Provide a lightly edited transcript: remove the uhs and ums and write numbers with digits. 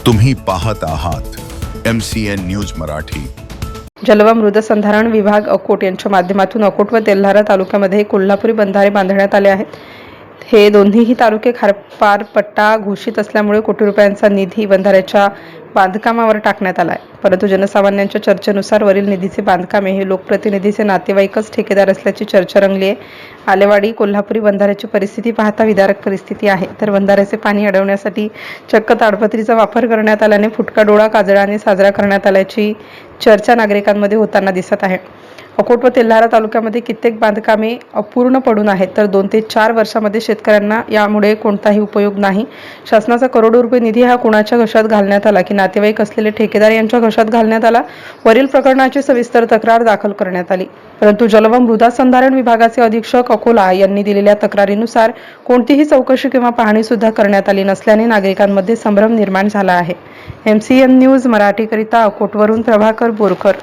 तुम्ही पाहत आहात MCN न्यूज मराठी। जल व मृदसंधारण विभाग अकोट यांच्या माध्यमातून अकोट व तेल्हारा तालुक्यामध्ये कोल्हापुरी बंधारे बांधण्यात आले आहेत। हे दोन्हीही तालुके खारपार पट्टा घोषित असल्यामुळे कोटी रुपयांचा निधी बंधाऱ्याच्या बांधकामावर टाकण्यात आला आहे। परंतु जनसामान्यांच्या चर्चेनुसार वरील निधीचे बांधकामे हे लोकप्रतिनिधीचे नातेवाईकच ठेकेदार असल्याची चर्चा रंगली आहे। आलेवाडी कोल्हापुरी बंधाऱ्याची परिस्थिती पाहता विदारक परिस्थिती आहे, तर बंधाऱ्याचे पाणी अडवण्यासाठी चक्क ताडपत्रीचा वापर करण्यात आल्याने फुटका डोळा काजळाने साजरा करण्यात आल्याची चर्चा नागरिकांमध्ये होताना दिसत आहे। अकोट व तेल्हारा तालुक्यामध्ये कित्येक बांधकामे अपूर्ण पडून आहेत, तर 2 ते 4 वर्षांमध्ये शेतकऱ्यांना यामुळे कोणताही उपयोग नाही। शासनाचा करोडो रुपये निधी हा कुणाच्या घशात घालण्यात आला की नातेवाईक असलेले ठेकेदार यांच्या घशात घालण्यात आला। वरील प्रकरणाची सविस्तर तक्रार दाखल करण्यात आली, परंतु जल व मृदासंधारण विभागाचे अधीक्षक अकोला यांनी दिलेल्या तक्रारीनुसार कोणतीही चौकशी किंवा पाहणी सुद्धा करण्यात आली नसल्याने नागरिकांमध्ये संभ्रम निर्माण झाला आहे। MCN न्यूज मराठीकरिता अकोटवरून प्रभाकर बोरकर।